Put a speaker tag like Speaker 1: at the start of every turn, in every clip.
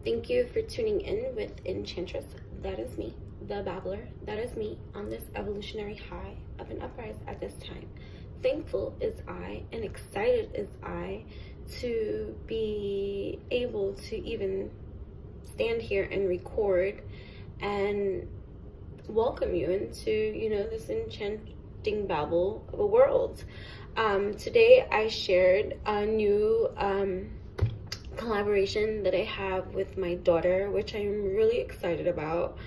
Speaker 1: Thank you for tuning in with Enchantress. That is me, the babbler. That is me on this evolutionary high of an uprise at this time. Thankful is I and excited is I to be able to even stand here and record and welcome you into, this enchanting babble of a world. Today I shared a new collaboration that I have with my daughter, which I am really excited about.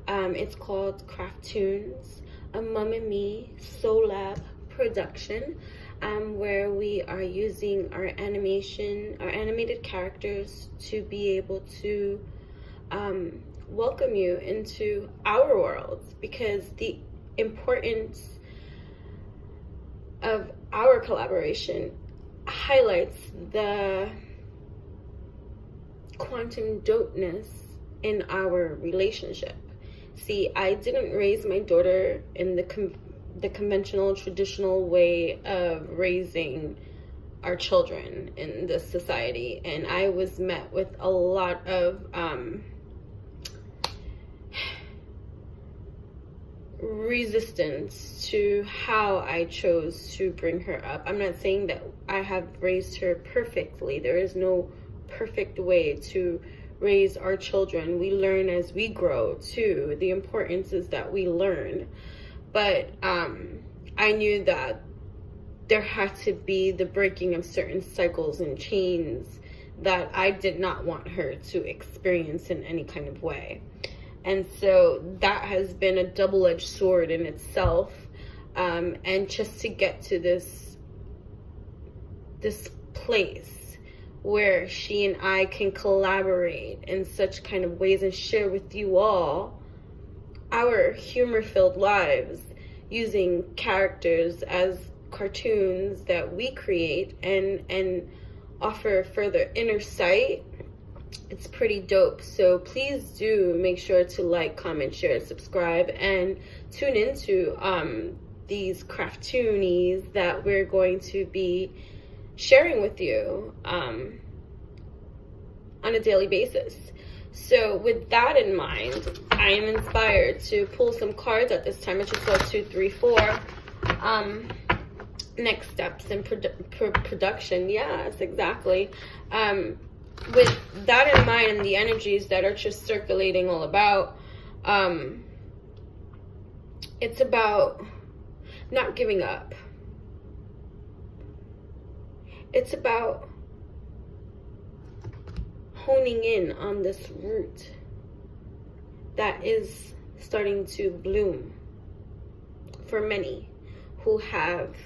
Speaker 1: It's called Craftoons, a Mum and Me Soul Lab production, where we are using our animated characters to be able to welcome you into our worlds, because the importance of our collaboration highlights the quantum dopeness in our relationship. See, I didn't raise my daughter in the conventional, traditional way of raising our children in this society, and I was met with a lot of resistance to how I chose to bring her up. I'm not saying that I have raised her perfectly. There is no perfect way to raise our children. We learn as we grow too. The importance is that we learn. But I knew that there had to be the breaking of certain cycles and chains that I did not want her to experience in any kind of way. And so that has been a double-edged sword in itself. And just to get to this place where she and I can collaborate in such kind of ways and share with you all our humor-filled lives using characters as cartoons that we create and offer further inner sight. It's pretty dope. So please do make sure to like, comment, share, subscribe, and tune into these craftoonies that we're going to be sharing with you on a daily basis. So with that in mind, I am inspired to pull some cards at this time. I just saw 2, 3, 4. Next steps in production. Yes, exactly. With that in mind and the energies that are just circulating all about, it's about not giving up. It's about honing in on this root that is starting to bloom for many who have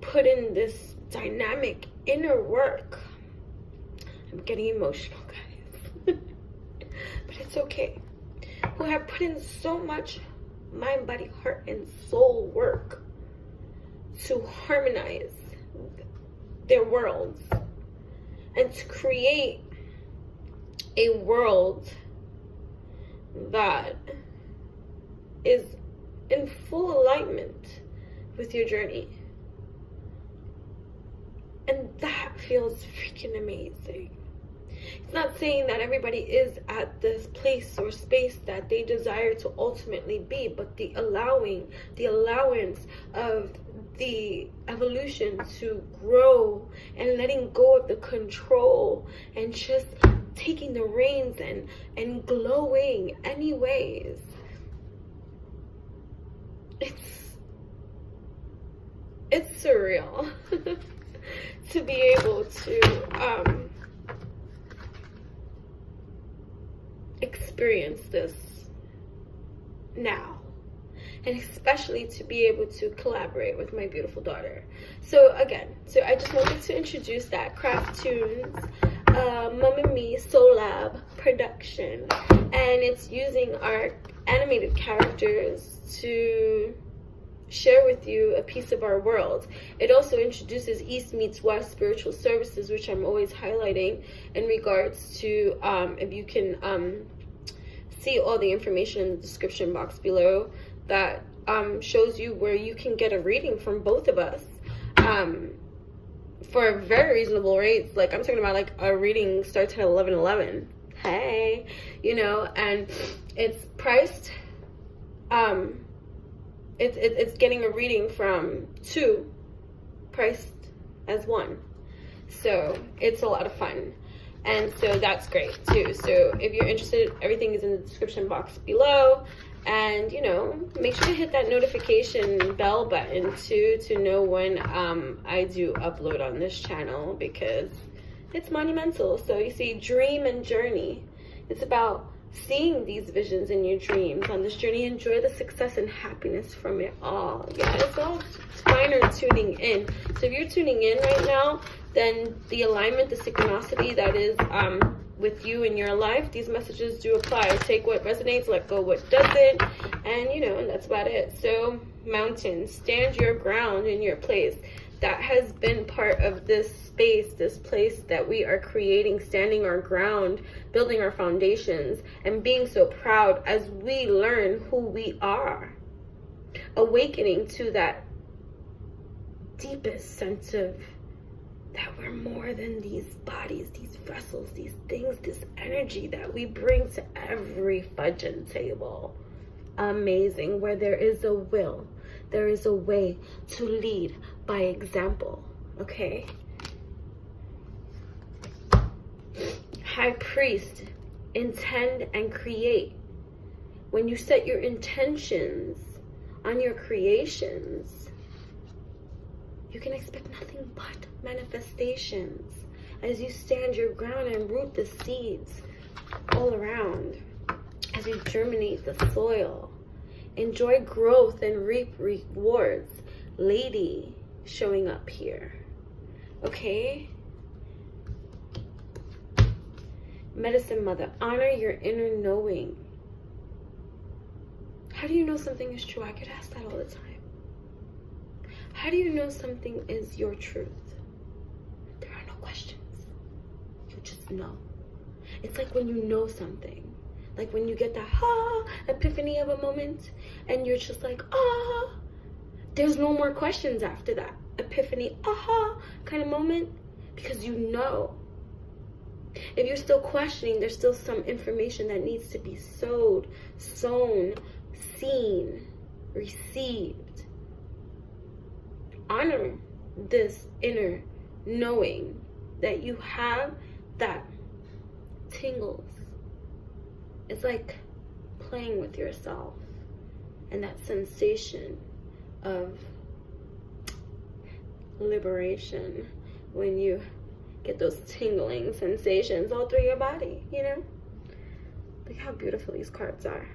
Speaker 1: put in this dynamic inner work. I'm getting emotional, guys. But it's okay. Who have put in so much mind, body, heart, and soul work to harmonize their worlds and to create a world that is in full alignment with your journey. And that feels freaking amazing. It's not saying that everybody is at this place or space that they desire to ultimately be, but the allowance of the evolution to grow and letting go of the control and just taking the reins and glowing anyways. It's surreal to be able to experience this now, and especially to be able to collaborate with my beautiful daughter. So again, I just wanted to introduce that Craftoons, Mum and Me Soul Lab production, and it's using our animated characters to share with you a piece of our world. It also introduces East meets West spiritual services, which I'm always highlighting in regards to, if you can see all the information in the description box below that shows you where you can get a reading from both of us. for very reasonable rates. Like, I'm talking about like a reading starts at 11.11. Hey, you know, and it's priced, it's getting a reading from 2 priced as 1. So it's a lot of fun. And so that's great too. So if you're interested, everything is in the description box below. And, you know, make sure to hit that notification bell button too, to know when I do upload on this channel, because it's monumental. So you see, dream and journey. It's about seeing these visions in your dreams. On this journey, enjoy the success and happiness from it all. Yeah, it's all finer tuning in. So if you're tuning in right now, then the alignment, the synchronicity that is with you in your life, these messages do apply. Take what resonates, let go what doesn't, and you know, and that's about it. So mountain, stand your ground in your place. That has been part of this space, this place that we are creating, standing our ground, building our foundations, and being so proud as we learn who we are. Awakening to that deepest sense of that we're more than these bodies, these vessels, these things, this energy that we bring to every fudging table. Amazing. Where there is a will, there is a way to lead by example. Okay? High Priest, intend and create. When you set your intentions on your creations, you can expect nothing but manifestations as you stand your ground and root the seeds all around, as you germinate the soil. Enjoy growth and reap rewards. Lady showing up here. Okay? Medicine Mother, honor your inner knowing. How do you know something is true? I get asked that all the time. How do you know something is your truth? There are no questions. You just know. It's like when you know something. Like when you get that epiphany of a moment, and you're just like, there's no more questions after that epiphany, kind of moment, because you know. If you're still questioning, there's still some information that needs to be sowed, sown, seen, received. Honor this inner knowing that you have that tingles. It's like playing with yourself, and that sensation of liberation when you get those tingling sensations all through your body, you know? Look how beautiful these cards are.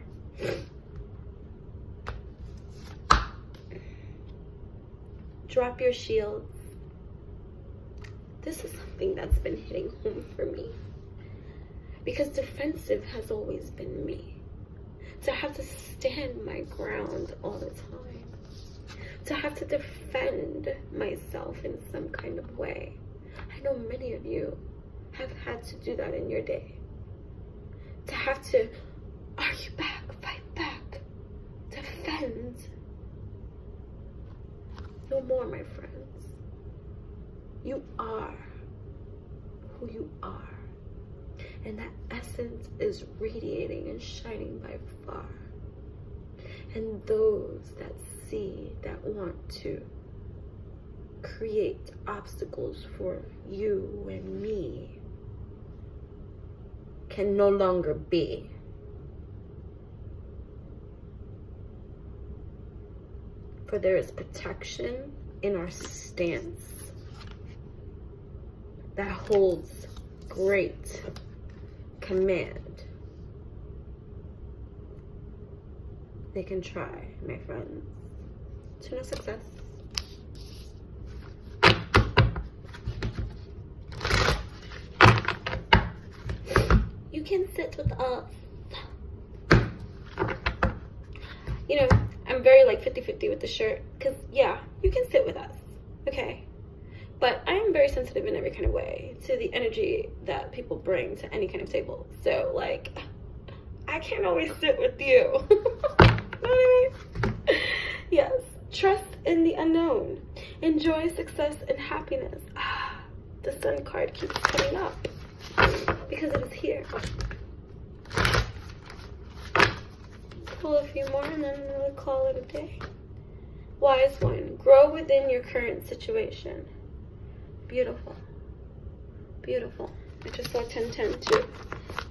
Speaker 1: Drop your shields. This is something that's been hitting home for me, because defensive has always been me. To have to stand my ground all the time. To have to defend myself in some kind of way. I know many of you have had to do that in your day. To have to argue back, fight back, defend. No more, my friends. You are who you are. And that essence is radiating and shining by far. And those that see, that want to create obstacles for you and me can no longer be. For there is protection in our stance that holds great command. They can try, my friends, to no success. You can sit with us. You know, I'm very like 50-50 with the shirt, because yeah, you can sit with us, okay? But I am very sensitive in every kind of way to the energy that people bring to any kind of table. So like, I can't always sit with you. You know what I mean? Yes, trust in the unknown. Enjoy success and happiness. the Sun card keeps coming up because it is here. Pull a few more and then we'll call it a day. Wise one, grow within your current situation. Beautiful. Beautiful. I just saw 1010 too.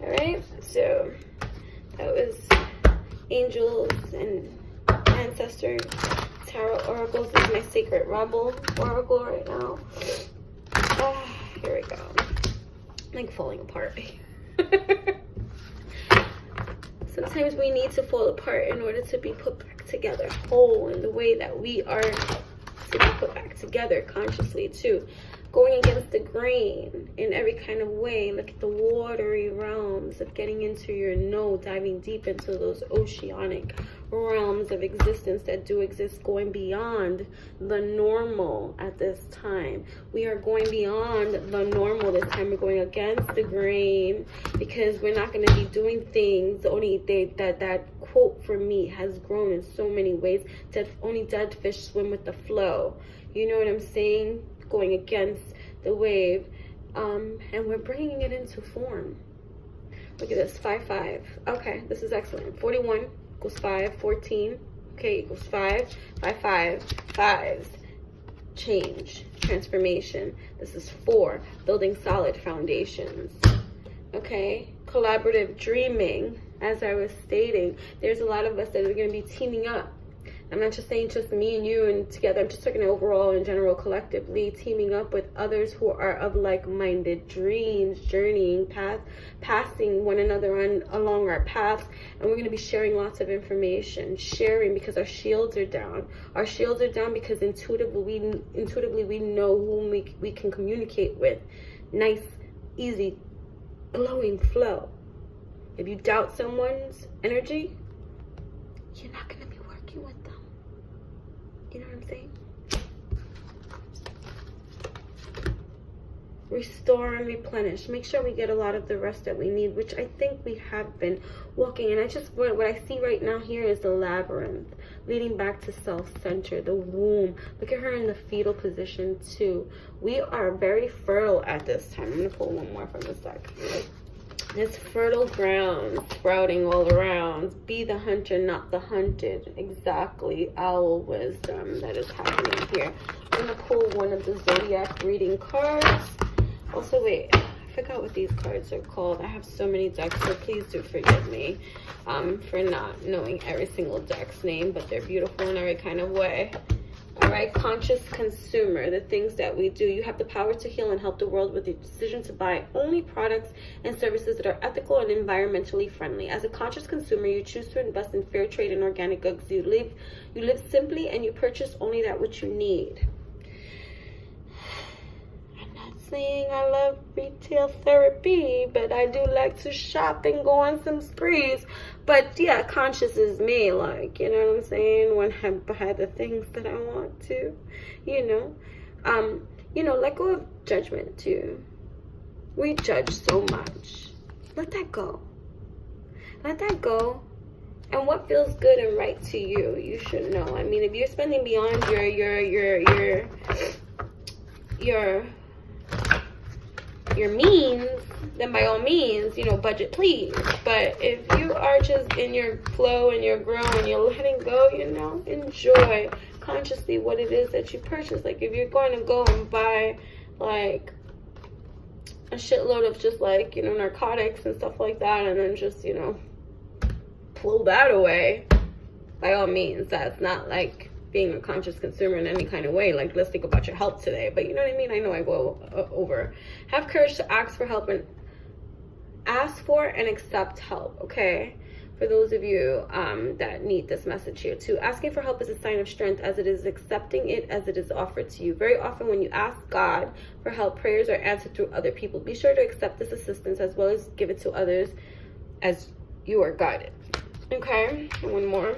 Speaker 1: Alright, so that was angels and ancestors. Tarot oracles. This is my sacred rebel oracle right now. Here we go. I'm like falling apart. Sometimes we need to fall apart in order to be put back together whole in the way that we are to be put back together consciously too. Going against the grain in every kind of way. Look at the watery realms of getting into your node, diving deep into those oceanic realms of existence that do exist, going beyond the normal at this time. We are going beyond the normal this time. We're going against the grain because we're not going to be doing things. The only thing that quote for me has grown in so many ways. Only dead fish swim with the flow. You know what I'm saying? Going against the wave, and we're bringing it into form. Look at this, 5-5. Okay, this is excellent. 41 equals 5, 14, okay, equals 5, 5, 5, 5s. Change, transformation. This is 4, building solid foundations. Okay, collaborative dreaming. As I was stating, there's a lot of us that are going to be teaming up. I'm not just saying just me and you and together. I'm just talking overall in general, collectively, teaming up with others who are of like-minded dreams, journeying, passing one another along our paths. And we're going to be sharing lots of information, sharing because our shields are down. Our shields are down because intuitively we know whom we can communicate with. Nice, easy, glowing flow. If you doubt someone's energy, you're not going to be working with them. You know what I'm saying? Restore and replenish. Make sure we get a lot of the rest that we need, which I think we have been walking. And what I see right now here is the labyrinth, leading back to self-center, the womb. Look at her in the fetal position too. We are very fertile at this time. I'm going to pull one more from this deck. There's fertile ground sprouting all around. Be the hunter, not the hunted. Exactly. Owl wisdom that is happening here. I'm going to pull one of the zodiac reading cards. Also, wait, I forgot what these cards are called. I have so many decks, so please do forgive me for not knowing every single deck's name, but they're beautiful in every kind of way. All right, conscious consumer, the things that we do. You have the power to heal and help the world with the decision to buy only products and services that are ethical and environmentally friendly. As a conscious consumer, you choose to invest in fair trade and organic goods. You live simply and you purchase only that which you need. I'm not saying I love retail therapy, but I do like to shop and go on some sprees. But yeah, conscious is me, like, you know what I'm saying? When I buy the things that I want to, you know, let go of judgment too. We judge so much. Let that go. Let that go. And what feels good and right to you, you should know. I mean, if you're spending beyond your means, then by all means, you know, budget please. But if you are just in your flow and your grow and you're letting go, you know, enjoy consciously what it is that you purchase. Like if you're going to go and buy like a shitload of just like, you know, narcotics and stuff like that, and then just, you know, pull that away, by all means, that's not like being a conscious consumer in any kind of way. Like, let's think about your health today. But you know what I mean? I know I go over. Have courage to ask for help and ask for and accept help, okay? For those of you that need this message here too, asking for help is a sign of strength, as it is accepting it as it is offered to you. Very often when you ask God for help, prayers are answered through other people. Be sure to accept this assistance as well as give it to others as you are guided. Okay, and one more.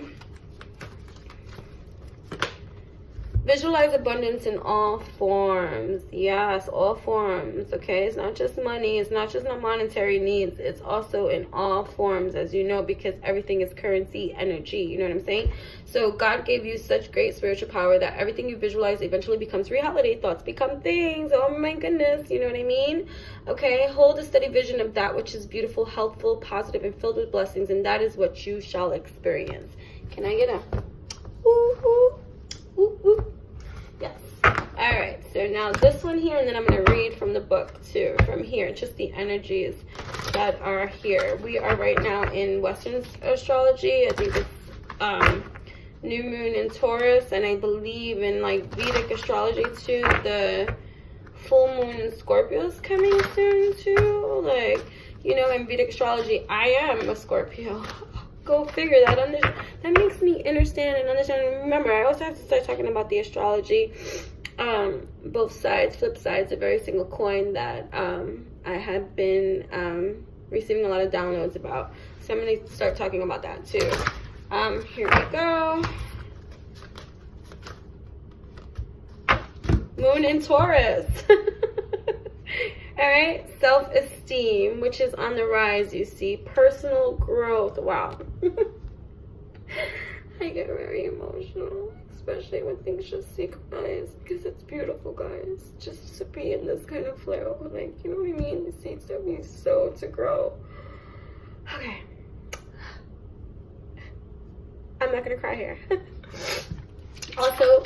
Speaker 1: Visualize abundance in all forms. Yes, all forms. Okay, it's not just money, it's not just monetary needs, it's also in all forms, as you know, because everything is currency, energy. You know what I'm saying? So God gave you such great spiritual power that everything you visualize eventually becomes reality. Thoughts become things. Oh my goodness, you know what I mean? Okay, hold a steady vision of that which is beautiful, healthful, positive, and filled with blessings, and that is what you shall experience. Can I get a woo woo woo woo? Yes. All right, so now this one here, and then I'm going to read from the book too, from here, just the energies that are here. We are right now in Western astrology. I think it's new moon in Taurus, and I believe in like Vedic astrology too, the full moon in Scorpio is coming soon too. Like, you know, in Vedic astrology, I am a Scorpio. Go figure. That makes me understand and understand. And remember, I also have to start talking about the astrology, both sides, flip sides, a very single coin that I have been receiving a lot of downloads about. So I'm going to start talking about that too. Here we go. Moon in Taurus. All right, self-esteem, which is on the rise, you see. Personal growth. Wow. I get very emotional, especially when things just synchronize, because it's beautiful, guys. Just to be in this kind of flow, like, you know what I mean? The seeds that we sow to grow. Okay. I'm not gonna cry here. Also,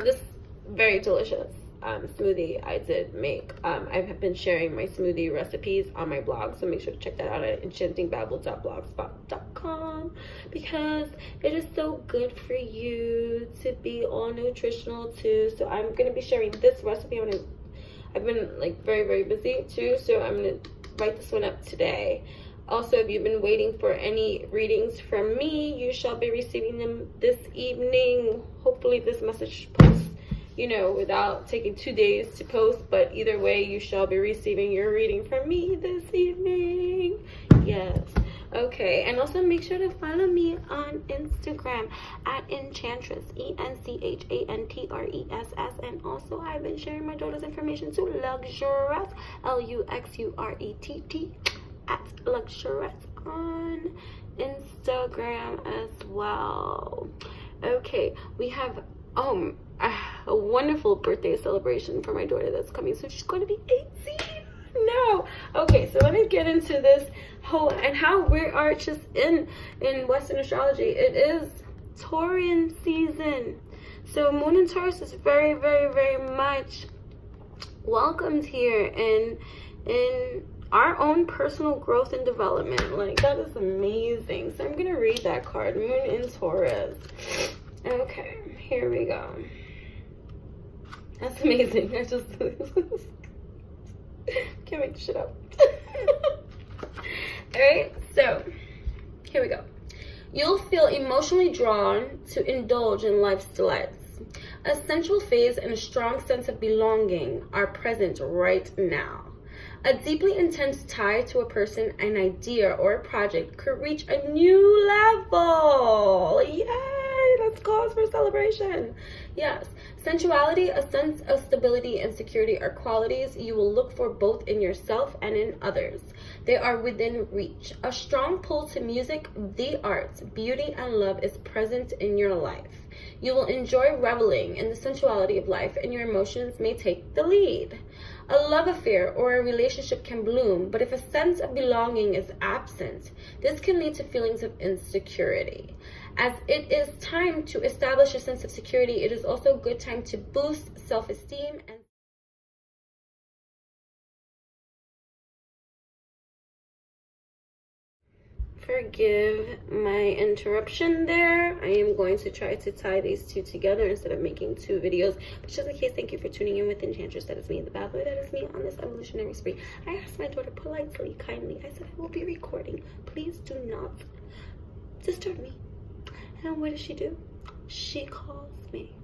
Speaker 1: this very delicious smoothie I did make. I have been sharing my smoothie recipes on my blog, so make sure to check that out at enchantingbabble.blogspot.com, because it is so good for you to be all nutritional too. So I'm gonna be sharing this recipe. I've been like very, very busy too, so I'm gonna write this one up today. Also, if you've been waiting for any readings from me, you shall be receiving them this evening. Hopefully this message posts, you know, without taking 2 days to post, but either way, you shall be receiving your reading from me this evening. Yes. Okay, and also make sure to follow me on Instagram at Enchantress, ENCHANTRESS, and also I've been sharing my daughter's information to Luxurette, LUXURETT, at Luxurette on Instagram as well. Okay, we have a wonderful birthday celebration for my daughter that's coming, so she's going to be 18. No. Okay, so let me get into this whole and how we are just in Western astrology. It is Taurian season, so Moon in Taurus is very, very, very much welcomed here in our own personal growth and development. Like, that is amazing. So I'm gonna read that card, Moon in Taurus. Okay, here we go. That's amazing. I just can't make this shit up. All right, so here we go. You'll feel emotionally drawn to indulge in life's delights. A sensual phase and a strong sense of belonging are present right now. A deeply intense tie to a person, an idea, or a project could reach a new level. Yay! That's cause for celebration. Yes. Sensuality, a sense of stability, and security are qualities you will look for both in yourself and in others. They are within reach. A strong pull to music, the arts, beauty, and love is present in your life. You will enjoy reveling in the sensuality of life, and your emotions may take the lead. A love affair or a relationship can bloom, but if a sense of belonging is absent, this can lead to feelings of insecurity. As it is time to establish a sense of security, it is also a good time to boost self-esteem and forgive my interruption there. I am going to try to tie these two together instead of making 2 videos. But just in case, thank you for tuning in with Enchantress. That is me, the Babbler. That is me on this evolutionary spree. I asked my daughter politely, kindly, I said, I will be recording. Please do not disturb me. And what does she do? She calls me.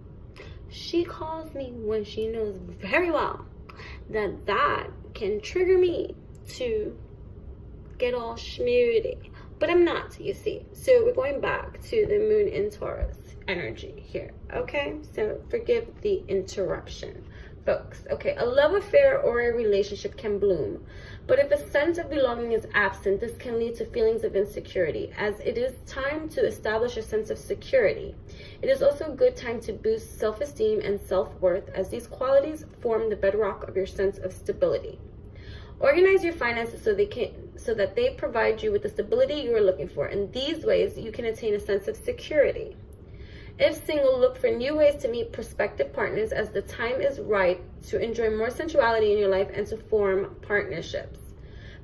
Speaker 1: She calls me when she knows very well that that can trigger me to get all schmoody. but I'm not, you see. So we're going back to the Moon in Taurus energy here, okay? So forgive the interruption, folks. Okay, a love affair or a relationship can bloom, but if a sense of belonging is absent, this can lead to feelings of insecurity, as it is time to establish a sense of security. It is also a good time to boost self-esteem and self-worth, as these qualities form the bedrock of your sense of stability. Organize your finances so that they provide you with the stability you are looking for. In these ways, you can attain a sense of security. If single, look for new ways to meet prospective partners, as the time is right to enjoy more sensuality in your life and to form partnerships.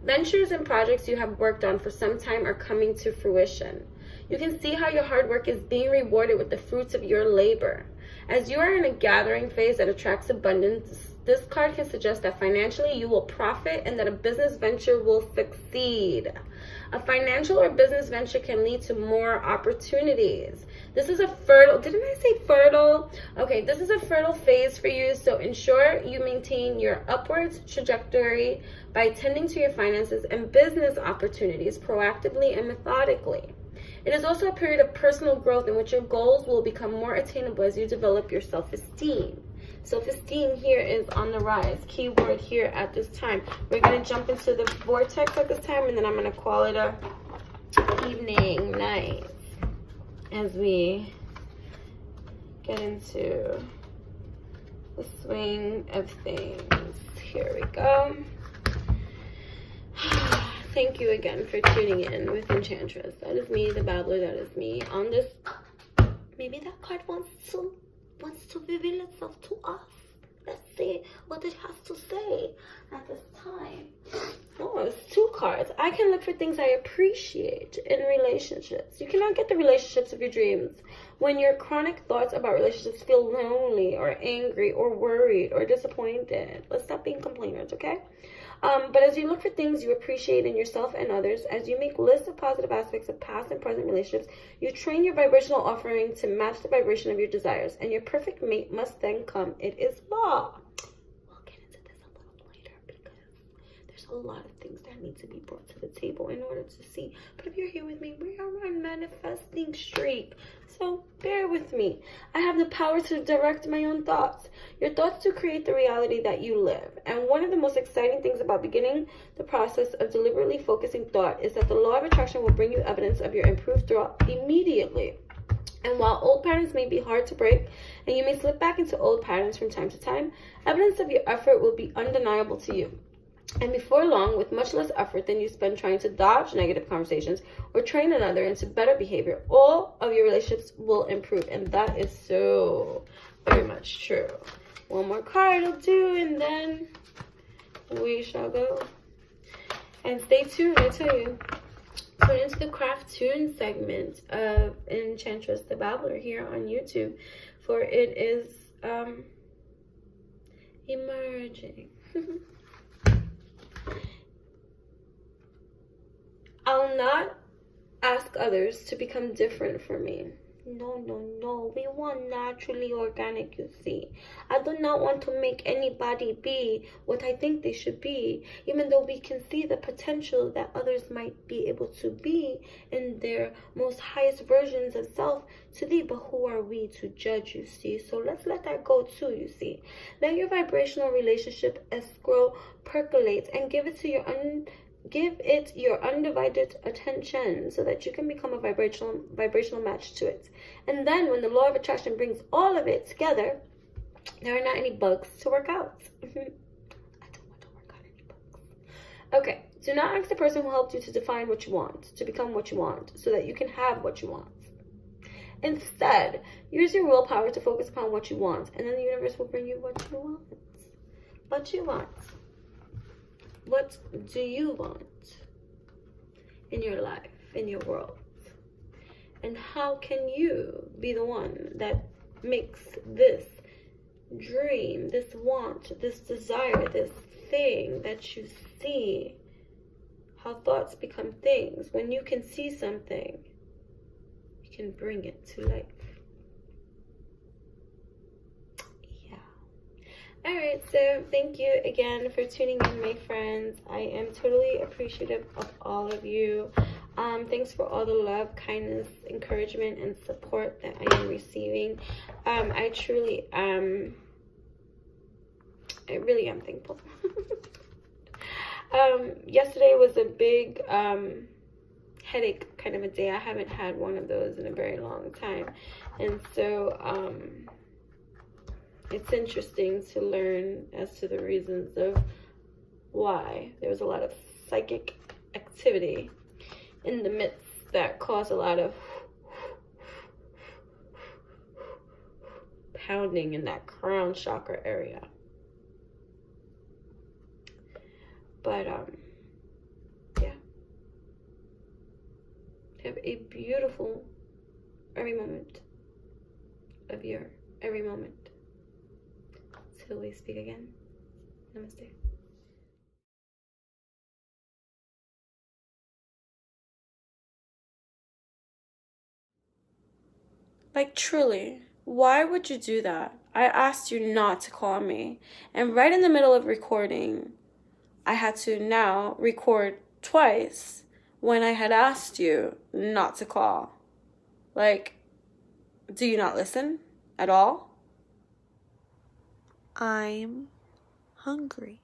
Speaker 1: Ventures and projects you have worked on for some time are coming to fruition. You can see how your hard work is being rewarded with the fruits of your labor. As you are in a gathering phase that attracts abundance, this card can suggest that financially you will profit and that a business venture will succeed. A financial or business venture can lead to more opportunities. This is a fertile, didn't I say fertile? Okay, this is a fertile phase for you, so ensure you maintain your upwards trajectory by tending to your finances and business opportunities proactively and methodically. It is also a period of personal growth in which your goals will become more attainable as you develop your self-esteem. Self-esteem here is on the rise. Keyword here at this time. We're going to jump into the vortex at this time, and then I'm going to call it a evening, night, as we get into the swing of things. Here we go. Thank you again for tuning in with Enchantress. That is me, the babbler. That is me. On this, maybe that card wants to reveal itself to us. Let's see what it has to say at this time. Oh, it's two cards. I can look for things I appreciate in relationships. You cannot get the relationships of your dreams when your chronic thoughts about relationships feel lonely or angry or worried or disappointed. Let's stop being complainers, okay? But as you look for things you appreciate in yourself and others, as you make lists of positive aspects of past and present relationships, you train your vibrational offering to match the vibration of your desires, and your perfect mate must then come. It is law. We'll get into this a little later because there's a lot of things that need to be brought to the table in order to see. But if you're here with me, we are on manifesting streak. So bear with me. I have the power to direct my own thoughts. Your thoughts to create the reality that you live. And one of the most exciting things about beginning the process of deliberately focusing thought is that the law of attraction will bring you evidence of your improved thought immediately. And while old patterns may be hard to break, and you may slip back into old patterns from time to time, evidence of your effort will be undeniable to you. And before long, with much less effort than you spend trying to dodge negative conversations or train another into better behavior, all of your relationships will improve. And that is so very much true. One more card will do, and then we shall go. And stay tuned, I tell you. Tune into the craft tune segment of Enchantress the Babbler here on YouTube, for it is emerging. I'll not ask others to become different from me. No. We want naturally organic, you see. I do not want to make anybody be what I think they should be, even though we can see the potential that others might be able to be in their most highest versions of self to thee. But who are we to judge, you see? So let's let that go too, you see. Let your vibrational relationship escrow percolate and give it your undivided attention so that you can become a vibrational match to it. And then when the law of attraction brings all of it together, there are not any bugs to work out. I don't want to work out any bugs. Okay, do not ask the person who helped you to define what you want, to become what you want, so that you can have what you want. Instead, use your willpower to focus upon what you want, and then the universe will bring you what you want. What you want. What do you want in your life, in your world? And how can you be the one that makes this dream, this want, this desire, this thing that you see, how thoughts become things? When you can see something, you can bring it to life. Alright, so thank you again for tuning in, my friends. I am totally appreciative of all of you. Thanks for all the love, kindness, encouragement, and support that I am receiving. I truly am. I really am thankful. Yesterday was a big headache kind of a day. I haven't had one of those in a very long time, and so it's interesting to learn as to the reasons of why. There was a lot of psychic activity in the midst that caused a lot of pounding in that crown chakra area. But yeah, have a beautiful every moment of your every moment. Till we speak again. Namaste. Like, truly, why would you do that? I asked you not to call me. And right in the middle of recording, I had to now record twice when I had asked you not to call. Like, do you not listen at all? I'm hungry.